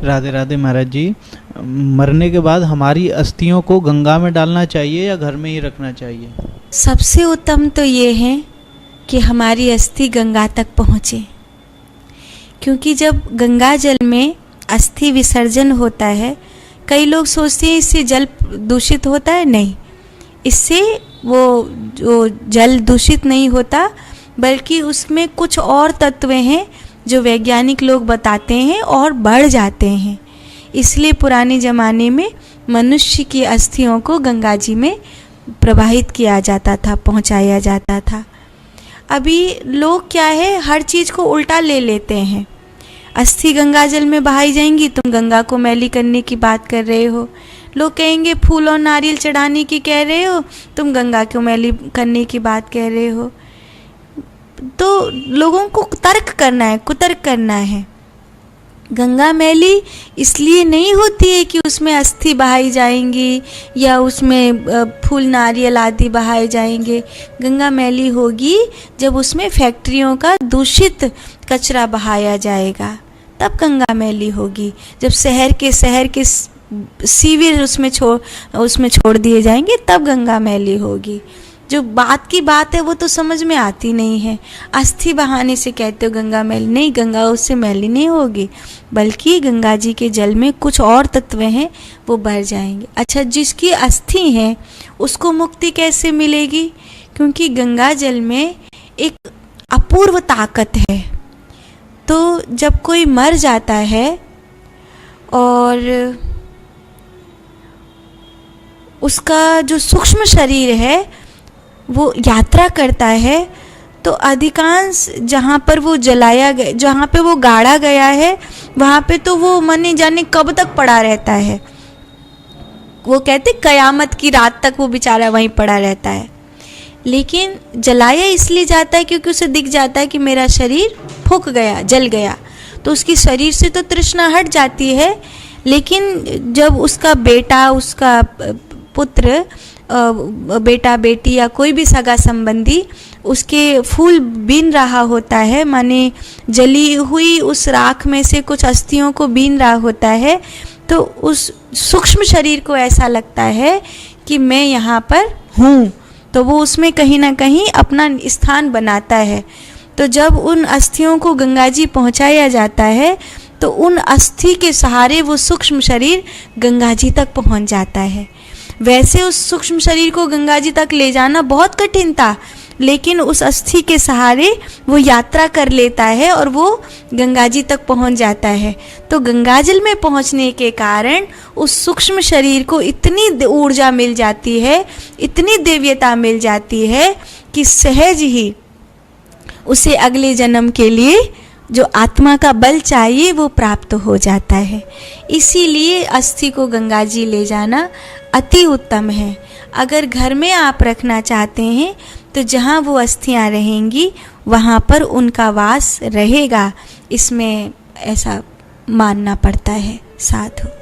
राधे राधे महाराज जी। मरने के बाद हमारी अस्थियों को गंगा में डालना चाहिए या घर में ही रखना चाहिए? सबसे उत्तम तो ये है कि हमारी अस्थि गंगा तक पहुँचे, क्योंकि जब गंगा जल में अस्थि विसर्जन होता है, कई लोग सोचते हैं इससे जल दूषित होता है। नहीं, इससे वो जो जल दूषित नहीं होता, बल्कि उसमें कुछ और तत्व हैं जो वैज्ञानिक लोग बताते हैं और बढ़ जाते हैं। इसलिए पुराने ज़माने में मनुष्य की अस्थियों को गंगा जी में प्रवाहित किया जाता था, पहुंचाया जाता था। अभी लोग क्या है, हर चीज़ को उल्टा ले लेते हैं। अस्थि गंगा जल में बहाई जाएंगी, तुम गंगा को मैली करने की बात कर रहे हो। लोग कहेंगे फूल और नारियल चढ़ाने की कह रहे हो, तुम गंगा को मैली करने की बात कह रहे हो। तो लोगों को तर्क करना है, कुतर्क करना है। गंगा मैली इसलिए नहीं होती है कि उसमें अस्थि बहाई जाएंगी या उसमें फूल नारियल आदि बहाए जाएंगे। गंगा मैली होगी जब उसमें फैक्ट्रियों का दूषित कचरा बहाया जाएगा, तब गंगा मैली होगी। जब शहर के सीवर उसमें छोड़ दिए जाएंगे, तब गंगा मैली होगी। जो बात की बात है वो तो समझ में आती नहीं है। अस्थि बहाने से कहते हो गंगा मैली, नहीं, गंगा उससे मैली नहीं होगी, बल्कि गंगा जी के जल में कुछ और तत्व हैं, वो बढ़ जाएंगे। अच्छा, जिसकी अस्थि है उसको मुक्ति कैसे मिलेगी? क्योंकि गंगा जल में एक अपूर्व ताकत है। तो जब कोई मर जाता है और उसका जो सूक्ष्म शरीर है वो यात्रा करता है, तो अधिकांश जहाँ पर वो जलाया गया, जहाँ पे वो गाड़ा गया है, वहाँ पे तो वो मने जाने कब तक पड़ा रहता है। वो कहते कयामत की रात तक वो बेचारा वहीं पड़ा रहता है। लेकिन जलाया इसलिए जाता है क्योंकि उसे दिख जाता है कि मेरा शरीर फूक गया, जल गया, तो उसकी शरीर से तो तृष्णा हट जाती है। लेकिन जब उसका बेटा, उसका पुत्र, बेटा बेटी या कोई भी सगा संबंधी उसके फूल बीन रहा होता है, माने जली हुई उस राख में से कुछ अस्थियों को बीन रहा होता है, तो उस सूक्ष्म शरीर को ऐसा लगता है कि मैं यहाँ पर हूँ, तो वो उसमें कहीं ना कहीं अपना स्थान बनाता है। तो जब उन अस्थियों को गंगा जी पहुँचाया जाता है, तो उन अस्थि के सहारे वो सूक्ष्म शरीर गंगा जी तक पहुँच जाता है। वैसे उस सूक्ष्म शरीर को गंगा जी तक ले जाना बहुत कठिन था, लेकिन उस अस्थि के सहारे वो यात्रा कर लेता है और वो गंगा जी तक पहुंच जाता है। तो गंगाजल में पहुंचने के कारण उस सूक्ष्म शरीर को इतनी ऊर्जा मिल जाती है, इतनी दिव्यता मिल जाती है कि सहज ही उसे अगले जन्म के लिए जो आत्मा का बल चाहिए वो प्राप्त हो जाता है। इसीलिए अस्थि को गंगा जी ले जाना अति उत्तम है। अगर घर में आप रखना चाहते हैं तो जहाँ वो अस्थियाँ रहेंगी वहाँ पर उनका वास रहेगा, इसमें ऐसा मानना पड़ता है। साधु।